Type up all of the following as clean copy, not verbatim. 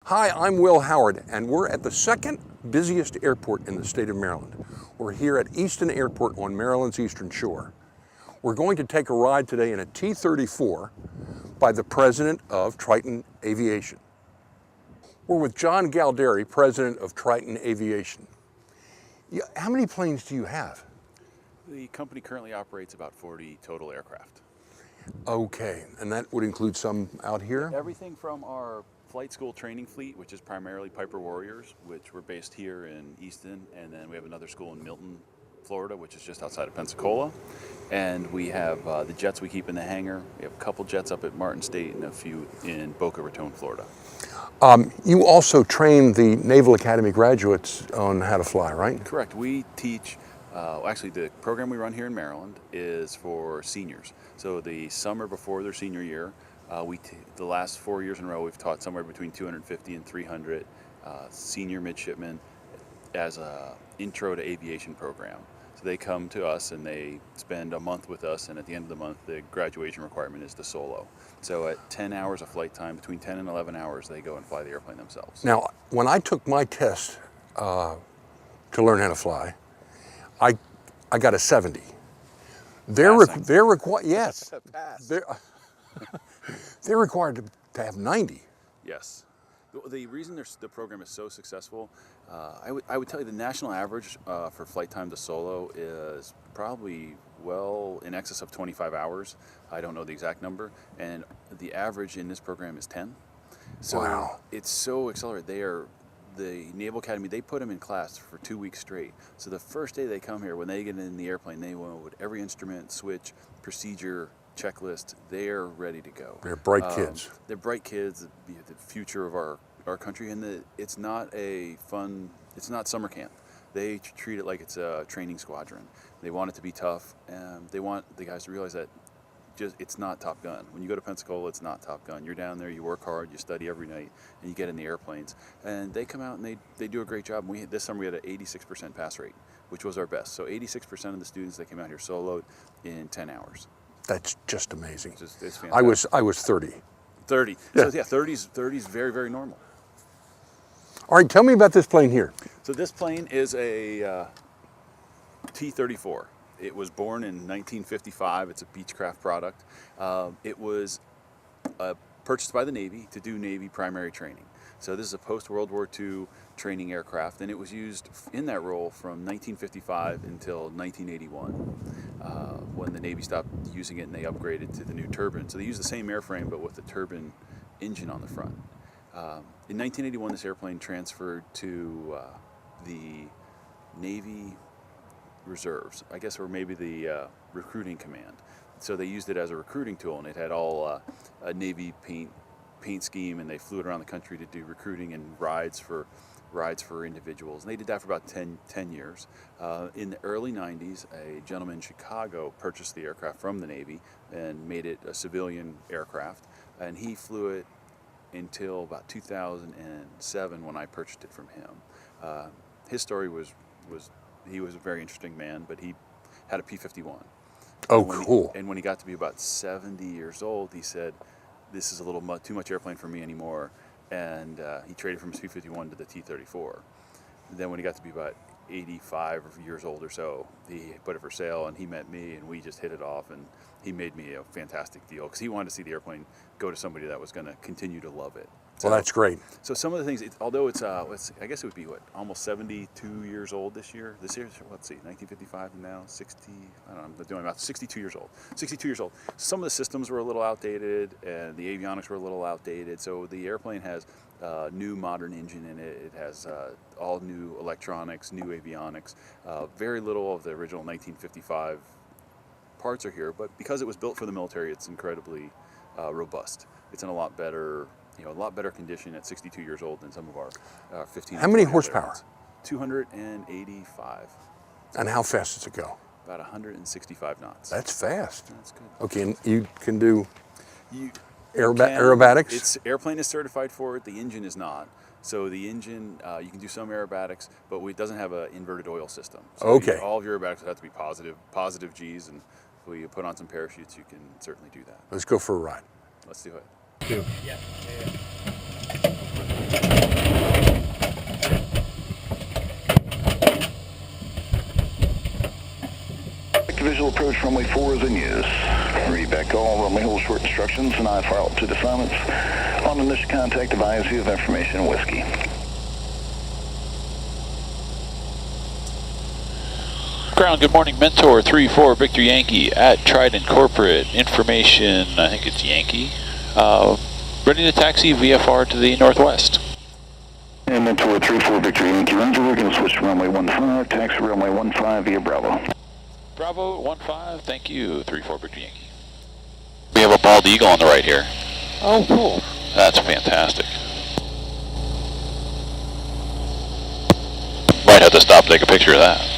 Hi, I'm Will Howard, and we're at the second busiest airport in the state of Maryland. We're here at Easton Airport on Maryland's Eastern Shore. We're going to take a ride today in a T-34 by the president of Trident Aviation. We're with John Galderi, president of Trident Aviation. How many planes do you have? The company currently operates about 40 total aircraft. Okay, and that would include some out here? Everything from our flight school training fleet, which is primarily Piper Warriors, which we're based here in Easton, and then we have another school in Milton, Florida, which is just outside of Pensacola. And we have the jets we keep in the hangar. We have a couple jets up at Martin State and a few in Boca Raton, Florida. You also train the Naval Academy graduates on how to fly, right? Correct. We teach, actually the program we run here in Maryland is for seniors. So the summer before their senior year, the last 4 years in a row, we've taught somewhere between 250 and 300 senior midshipmen as a intro to aviation program. So they come to us and they spend a month with us, and at the end of the month, the graduation requirement is the solo. So at 10 hours of flight time, between 10 and 11 hours, they go and fly the airplane themselves. Now, when I took my test to learn how to fly, I got a 70. They're required. Yes, they're required to have 90. Yes. The reason the program is so successful, I would tell you the national average for flight time to solo is probably well in excess of 25 hours. I don't know the exact number, and the average in this program is 10. So wow. It's so accelerated. The Naval Academy, they put them in class for 2 weeks straight. So the first day they come here, when they get in the airplane, they know with every instrument, switch, procedure, checklist, they're ready to go. They're bright kids. They're bright kids, the future of our country, and it's not it's not summer camp. They treat it like it's a training squadron. They want it to be tough, and they want the guys to realize that it's not Top Gun. When you go to Pensacola, it's not Top Gun. You're down there, you work hard, you study every night, and you get in the airplanes. And they come out and they do a great job. This summer we had an 86% pass rate, which was our best. So 86% of the students that came out here soloed in 10 hours. That's just amazing. It's fantastic. I was 30. 30. Yeah. So yeah, 30's very, very normal. All right, tell me about this plane here. So this plane is a T-34. It was born in 1955. It's a Beechcraft product. It was purchased by the Navy to do Navy primary training. So this is a post-World War II training aircraft, and it was used in that role from 1955 until 1981, when the Navy stopped using it and they upgraded to the new turbine. So they used the same airframe, but with the turbine engine on the front. In 1981, this airplane transferred to the Navy Reserves, I guess, or maybe the recruiting command. So they used it as a recruiting tool, and it had all a Navy paint scheme, and they flew it around the country to do recruiting and rides for individuals. And they did that for about 10 years. In the early 90s, a gentleman in Chicago purchased the aircraft from the Navy and made it a civilian aircraft, and he flew it until about 2007 when I purchased it from him. His story was he was a very interesting man, but he had a P-51. Oh, cool. And when he got to be about 70 years old, he said, this is a little too much airplane for me anymore, and he traded from his P-51 to the T-34. Then when he got to be about 85 years old or so, he put it for sale, and he met me, and we just hit it off, and he made me a fantastic deal because he wanted to see the airplane go to somebody that was going to continue to love it. So, well, that's great. So some of the things, although it's, I guess it would be almost 72 years old this year. This year, let's see, 1955 and now 60. I don't know. I'm doing about 62 years old. 62 years old. Some of the systems were a little outdated, and the avionics were a little outdated. So the airplane has new modern engine in it. It has all new electronics, new avionics. Very little of the original 1955 parts are here, but because it was built for the military, it's incredibly robust. It's in a lot better condition at 62 years old than some of our 15. How many horsepower? 285. And how fast does it go? About 165 knots. That's fast. That's good. Okay, and you can do aerobatics? Airplane is certified for it. The engine is not. So the engine, you can do some aerobatics, but it doesn't have an inverted oil system. So okay. All of your aerobatics have to be positive G's, and if you put on some parachutes, you can certainly do that. Let's go for a ride. Let's do it. Yeah. Yeah. approach, runway 4 is in use. Read back all, runway hold short instructions, and I fire altitude assignments. On initial contact, advise you of information whiskey. Ground, good morning, Mentor 3-4 Victor Yankee at Trident Corporate. Information, I think it's Yankee. Ready to taxi VFR to the northwest. And Mentor 3-4 Victor Yankee, Ranger, we're going to switch to runway 15, taxi runway 15 via Bravo. Bravo 15, thank you, 3-4 Victor Yankee. We have a bald eagle on the right here. Oh, cool. That's fantastic. Might have to stop and take a picture of that.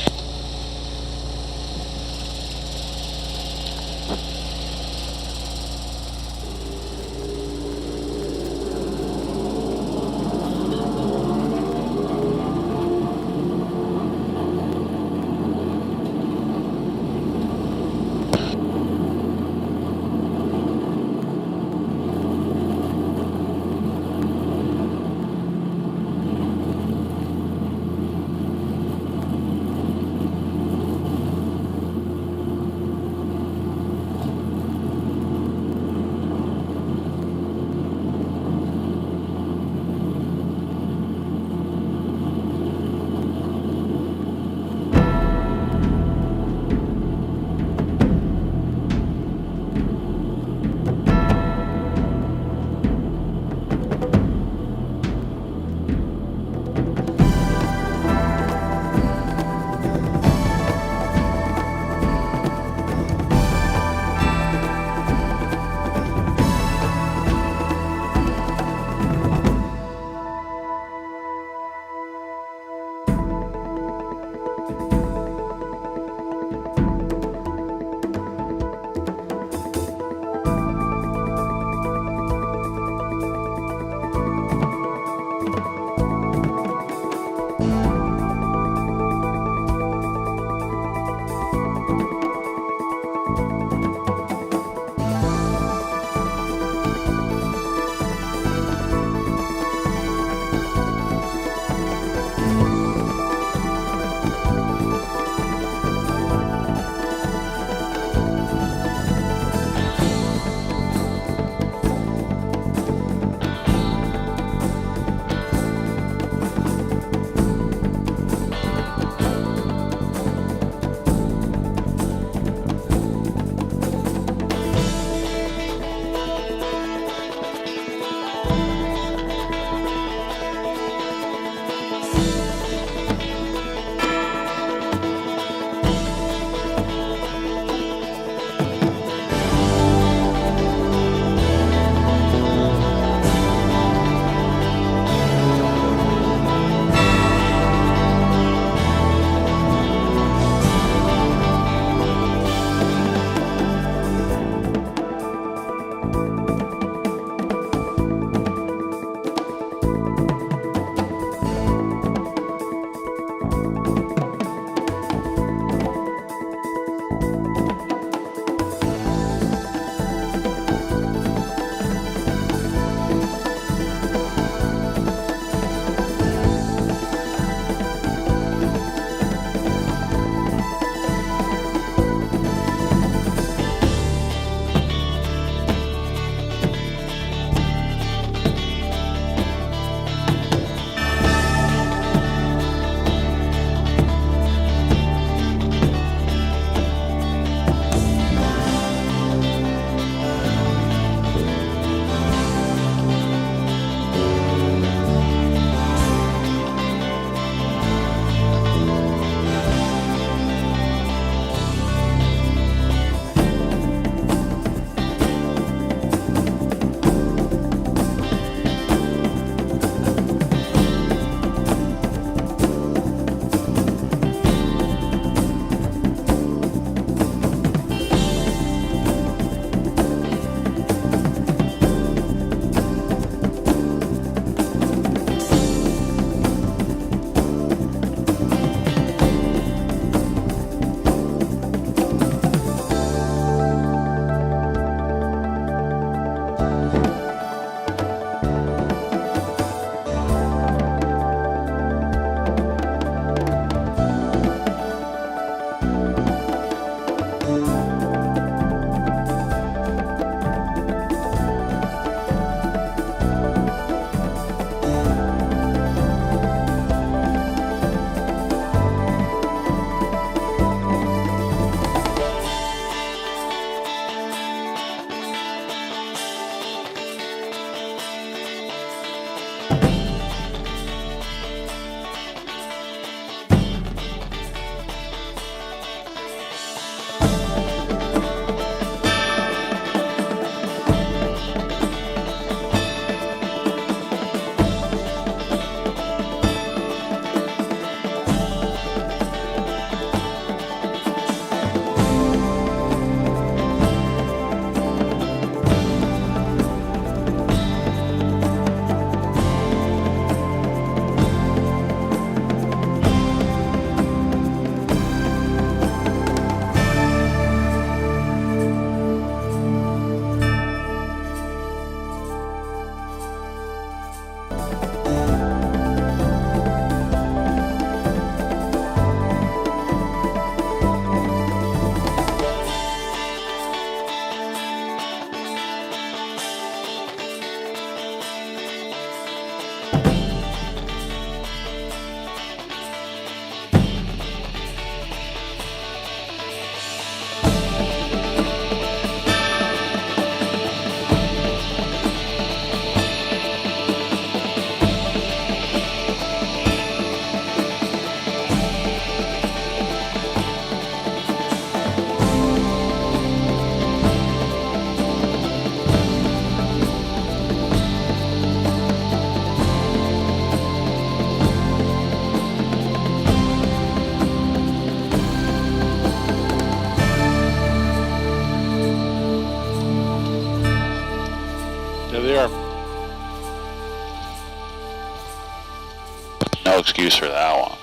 no excuse for that one.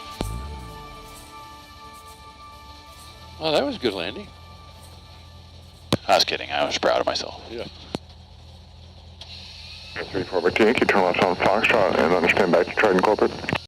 Oh, that was a good landing. I was kidding. I was proud of myself. Yeah. 34 Victor Yankee, turn left on Foxtrot and understand back to Trident Corporate.